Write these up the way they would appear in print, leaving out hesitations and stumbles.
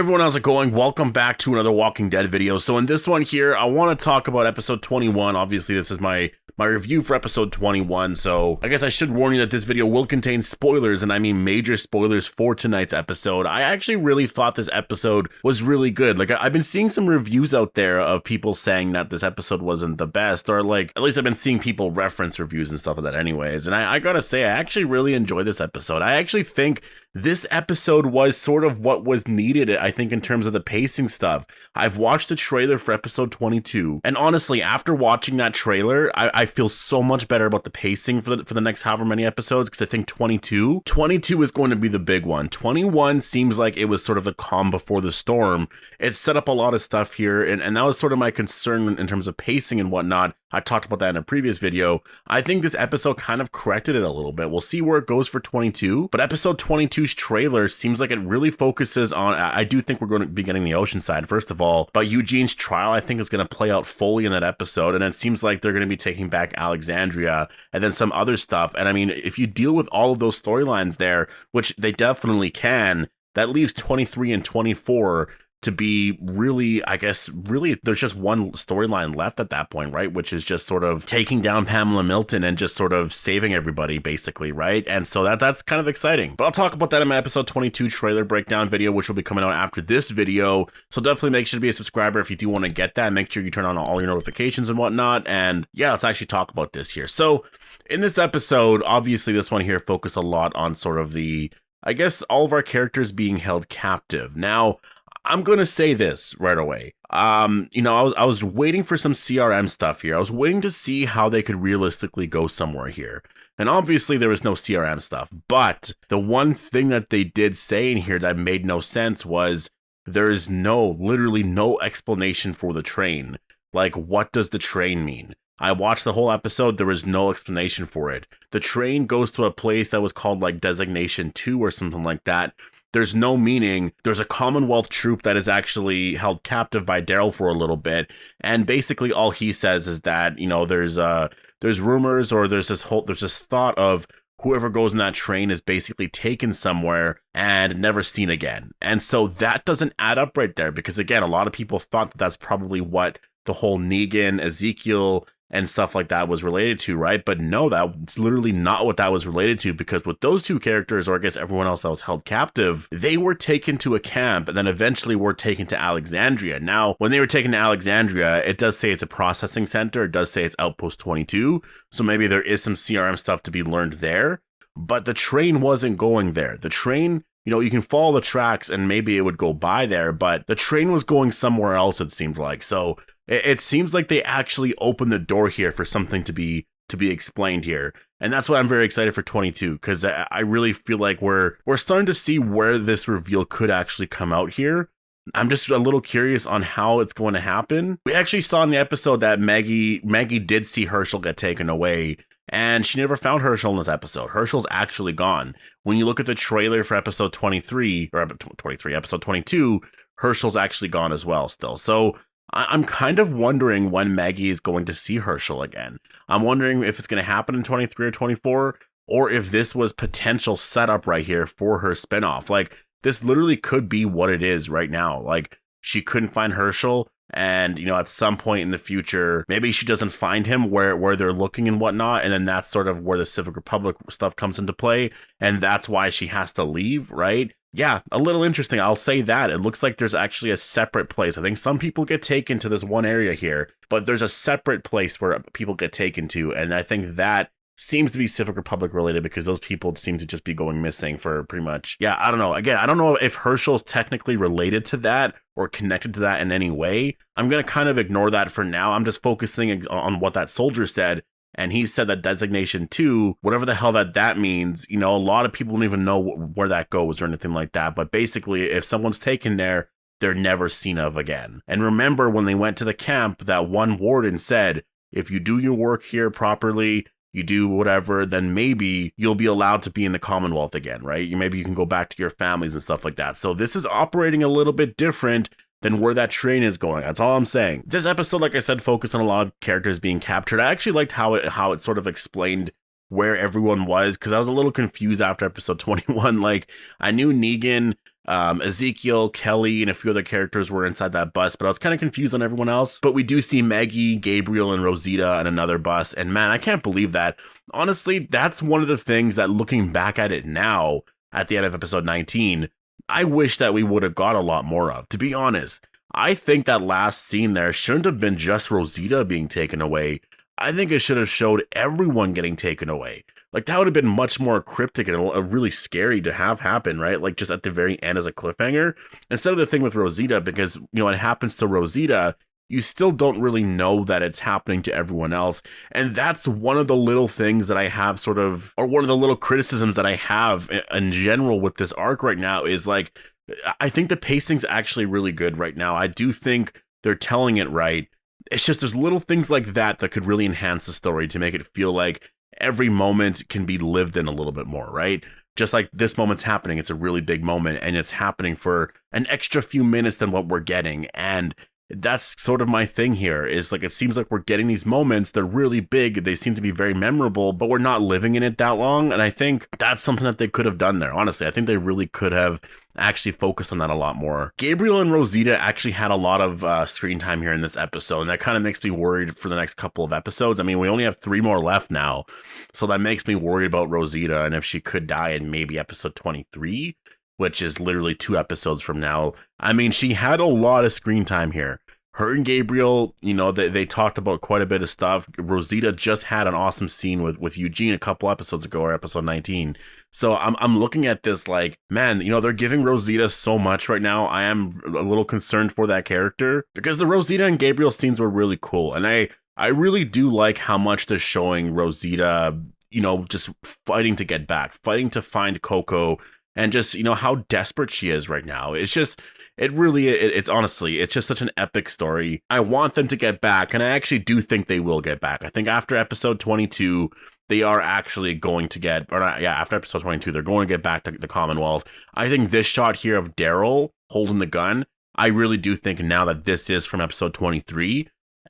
Everyone, how's it going? Welcome back to another Walking Dead video. So in this one here, I want to talk about episode 21. Obviously, this is my review for episode 21, so I guess I should warn you that this video will contain spoilers, and I mean major spoilers for tonight's episode. I actually really thought this episode was really good. Like, I've been seeing some reviews out there of people saying that this episode wasn't the best, or like, at least I've been seeing people reference reviews and stuff like that anyways, and I gotta say, I actually really enjoyed this episode. I actually think this episode was sort of what was needed, I think, in terms of the pacing stuff. I've watched the trailer for episode 22, and honestly, after watching that trailer, I feel so much better about the pacing for the next however many episodes, because I think 22 is going to be the big one. 21 seems like it was sort of the calm before the storm. It set up a lot of stuff here, and that was sort of my concern in terms of pacing and whatnot. I talked about that in a previous video. I think this episode kind of corrected it a little bit. We'll see where it goes for 22, but episode 22's trailer seems like it really focuses on, I do think we're going to be getting the Oceanside, first of all, but Eugene's trial, I think, is going to play out fully in that episode, and it seems like they're going to be taking back Alexandria, and then some other stuff. And I mean, if you deal with all of those storylines there, which they definitely can, that leaves 23 and 24 to be really, I guess, really, there's just one storyline left at that point, right? Which is just sort of taking down Pamela Milton and just sort of saving everybody, basically, right? And so that's kind of exciting. But I'll talk about that in my episode 22 trailer breakdown video, which will be coming out after this video. So definitely make sure to be a subscriber if you do want to get that. Make sure you turn on all your notifications and whatnot. And yeah, let's actually talk about this here. So in this episode, obviously this one here focused a lot on sort of the, I guess, all of our characters being held captive. Now, I'm going to say this right away. You know, I was waiting for some CRM stuff here. I was waiting to see how they could realistically go somewhere here. And obviously there was no CRM stuff, but the one thing that they did say in here that made no sense was there is literally no explanation for the train. Like, what does the train mean? I watched the whole episode, there was no explanation for it. The train goes to a place that was called like Designation 2 or something like that. There's no meaning. There's a Commonwealth troop that is actually held captive by Daryl for a little bit, and basically all he says is that, you know, there's rumors, or there's this thought of whoever goes in that train is basically taken somewhere and never seen again. And so that doesn't add up right there, because again, a lot of people thought that that's probably what the whole Negan, Ezekiel, and stuff like that was related to, right? But no, that's literally not what that was related to, because with those two characters, or I guess everyone else that was held captive, they were taken to a camp and then eventually were taken to Alexandria. Now, when they were taken to Alexandria, it does say it's a processing center. It does say it's Outpost 22. So maybe there is some CRM stuff to be learned there, but the train wasn't going there. The train, you know, you can follow the tracks and maybe it would go by there, but the train was going somewhere else, it seemed like. So it seems like they actually opened the door here for something to be explained here. And that's why I'm very excited for 22, because I really feel like we're starting to see where this reveal could actually come out here. I'm just a little curious on how it's going to happen. We actually saw in the episode that Maggie did see Herschel get taken away, and she never found Herschel in this episode. Herschel's actually gone. When you look at the trailer for episode 23, or episode 22, Herschel's actually gone as well still. So I'm kind of wondering when Maggie is going to see Herschel again. I'm wondering if it's going to happen in 23 or 24, or if this was potential setup right here for her spinoff. Like, this literally could be what it is right now. Like, she couldn't find Herschel, and, you know, at some point in the future, maybe she doesn't find him where they're looking and whatnot, and then that's sort of where the Civic Republic stuff comes into play, and that's why she has to leave, right? Yeah, a little interesting. I'll say that. It looks like there's actually a separate place. I think some people get taken to this one area here, but there's a separate place where people get taken to, and I think that seems to be Civic Republic related, because those people seem to just be going missing for pretty much, yeah, I don't know. Again, I don't know if Herschel's technically related to that or connected to that in any way. I'm going to kind of ignore that for now. I'm just focusing on what that soldier said. And he said that Designation 2, whatever the hell that means, you know, a lot of people don't even know where that goes or anything like that. But basically, if someone's taken there, they're never seen of again. And remember, when they went to the camp, that one warden said, if you do your work here properly, you do whatever, then maybe you'll be allowed to be in the Commonwealth again, right? Maybe you can go back to your families and stuff like that. So this is operating a little bit different than where that train is going. That's all I'm saying. This episode, like I said, focused on a lot of characters being captured. I actually liked how it sort of explained where everyone was, because I was a little confused after episode 21. Like, I knew Negan Ezekiel, Kelly, and a few other characters were inside that bus, but I was kind of confused on everyone else. But we do see Maggie, Gabriel, and Rosita in another bus, and man, I can't believe that. Honestly, that's one of the things that, looking back at it now, at the end of episode 19, I wish that we would have got a lot more of, to be honest. I think that last scene there shouldn't have been just Rosita being taken away. I think it should have showed everyone getting taken away. Like, that would have been much more cryptic and really scary to have happen, right? Like, just at the very end as a cliffhanger. Instead of the thing with Rosita, because, it happens to Rosita, you still don't really know that it's happening to everyone else. And that's one of the little things that I have or one of the little criticisms that I have in general with this arc right now is, like, I think the pacing's actually really good right now. I do think they're telling it right. It's just there's little things like that could really enhance the story to make it feel like every moment can be lived in a little bit more, right? Just like this moment's happening, it's a really big moment, and it's happening for an extra few minutes than what we're getting. And that's sort of my thing here, is like, it seems like we're getting these moments, they're really big, they seem to be very memorable, but we're not living in it that long. And I think that's something that they could have done there. Honestly, I think they really could have actually focused on that a lot more. Gabriel and Rosita actually had a lot of screen time here in this episode, and that kind of makes me worried for the next couple of episodes. I mean, we only have 3 more left now, so that makes me worried about Rosita, and if she could die in maybe episode 23, which is literally 2 episodes from now. I mean, she had a lot of screen time here. Her and Gabriel, they talked about quite a bit of stuff. Rosita just had an awesome scene with Eugene a couple episodes ago, or episode 19. So I'm looking at this like, man, they're giving Rosita so much right now. I am a little concerned for that character, because the Rosita and Gabriel scenes were really cool. And I really do like how much they're showing Rosita, just fighting to get back, fighting to find Coco, and just, how desperate she is right now. It's just, it's honestly, it's just such an epic story. I want them to get back, and I actually do think they will get back. I think after episode 22, they are actually going to after episode 22, they're going to get back to the Commonwealth. I think this shot here of Daryl holding the gun, I really do think now that this is from episode 23.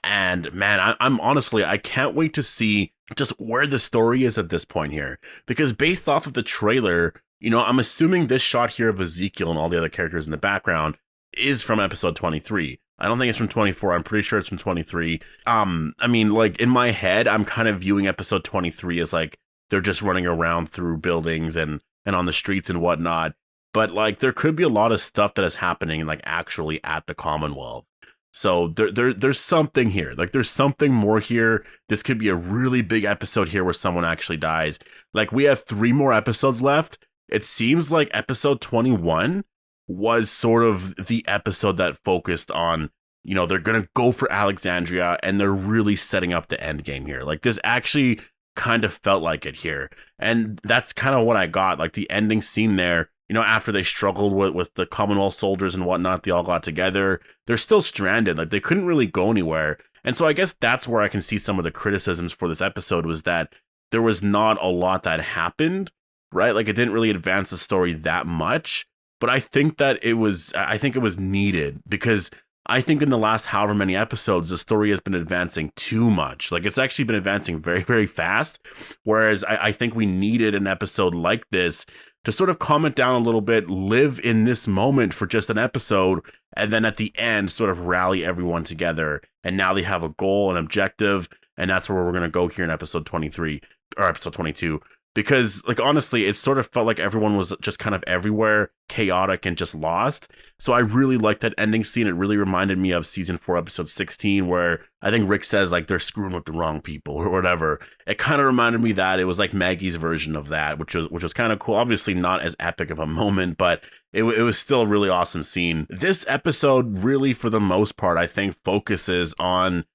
And man, I'm honestly, I can't wait to see just where the story is at this point here. Because based off of the trailer, I'm assuming this shot here of Ezekiel and all the other characters in the background is from episode 23. I don't think it's from 24. I'm pretty sure it's from 23. I mean, like, in my head, I'm kind of viewing episode 23 as like they're just running around through buildings and on the streets and whatnot. But like, there could be a lot of stuff that is happening like actually at the Commonwealth. So there's something here. Like, there's something more here. This could be a really big episode here where someone actually dies. Like, we have 3 more episodes left. It seems like episode 21 was sort of the episode that focused on, they're going to go for Alexandria, and they're really setting up the end game here. Like, this actually kind of felt like it here. And that's kind of what I got. Like, the ending scene there, after they struggled with the Commonwealth soldiers and whatnot, they all got together. They're still stranded. Like, they couldn't really go anywhere. And so I guess that's where I can see some of the criticisms for this episode, was that there was not a lot that happened, right? Like, it didn't really advance the story that much. But I think that it was needed, because I think in the last however many episodes, the story has been advancing too much. Like, it's actually been advancing very, very fast. Whereas I think we needed an episode like this to sort of calm it down a little bit, live in this moment for just an episode, and then at the end sort of rally everyone together. And now they have a goal, an objective, and that's where we're going to go here in episode 23 or episode 22. Because, like, honestly, it sort of felt like everyone was just kind of everywhere, chaotic and just lost. So I really liked that ending scene. It really reminded me of season 4, episode 16, where I think Rick says, like, they're screwing with the wrong people or whatever. It kind of reminded me that it was like Maggie's version of that, which was kind of cool. Obviously not as epic of a moment, but it was still a really awesome scene. This episode really, for the most part, I think focuses on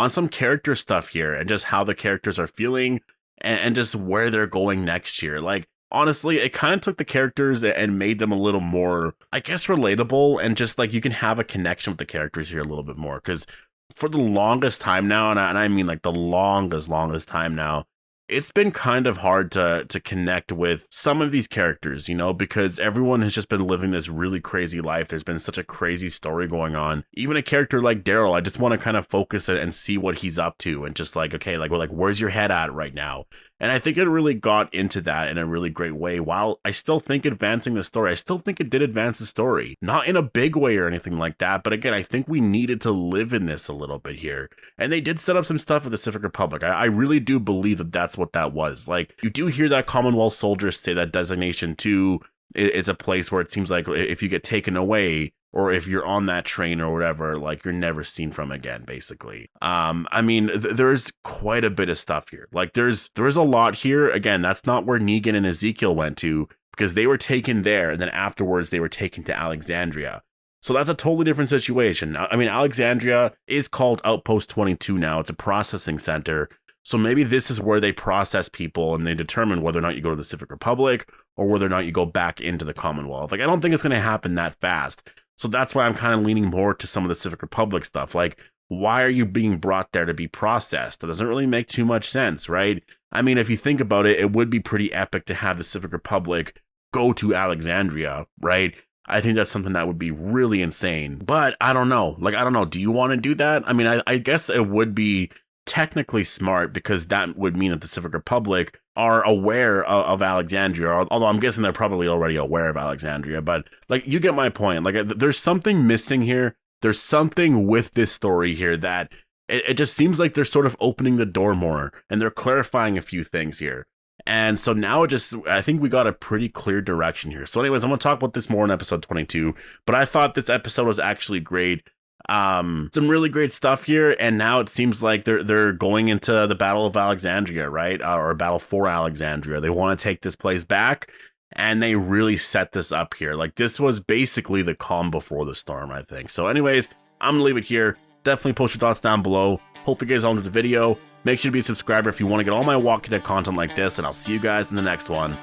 some character stuff here and just how the characters are feeling, and just where they're going next year. Like, honestly, it kind of took the characters and made them a little more, I guess, relatable, and just like you can have a connection with the characters here a little bit more. Because for the longest time now, and I mean like the longest time now, it's been kind of hard to connect with some of these characters, because everyone has just been living this really crazy life. There's been such a crazy story going on. Even a character like Daryl, I just want to kind of focus and see what he's up to, and just like, okay, like, well, like, where's your head at right now? And I think it really got into that in a really great way. While I still think advancing the story, I still think it did advance the story. Not in a big way or anything like that, but again, I think we needed to live in this a little bit here. And they did set up some stuff with the Civic Republic. I really do believe that that's what that was. Like, you do hear that Commonwealth soldiers say that Designation 2 is a place where it seems like if you get taken away, or if you're on that train or whatever, like, you're never seen from again, basically. I mean, there's quite a bit of stuff here. Like, there's a lot here. Again, that's not where Negan and Ezekiel went to, because they were taken there, and then afterwards they were taken to Alexandria. So that's a totally different situation. I mean, Alexandria is called Outpost 22 now. It's a processing center. So maybe this is where they process people and they determine whether or not you go to the Civic Republic or whether or not you go back into the Commonwealth. Like, I don't think it's going to happen that fast. So that's why I'm kind of leaning more to some of the Civic Republic stuff. Like, why are you being brought there to be processed? That doesn't really make too much sense, right? I mean, if you think about it, it would be pretty epic to have the Civic Republic go to Alexandria, right? I think that's something that would be really insane. But I don't know. Like, I don't know. Do you want to do that? I mean, I guess it would be technically smart, because that would mean that the Civic Republic are aware of Alexandria, although I'm guessing they're probably already aware of Alexandria. But, like, you get my point. Like, there's something missing here. There's something with this story here that it just seems like they're sort of opening the door more, and they're clarifying a few things here. And so now I think we got a pretty clear direction here. So anyways, I'm going to talk about this more in episode 22, but I thought this episode was actually great. Some really great stuff here, and now it seems like they're going into the Battle of Alexandria, right? Or Battle for Alexandria. They want to take this place back, and they really set this up here. Like, this was basically the calm before the storm, I think. So anyways, I'm gonna leave it here. Definitely post your thoughts down below. Hope you guys all enjoyed the video. Make sure to be a subscriber if you want to get all my Walking Dead content like this, and I'll see you guys in the next one.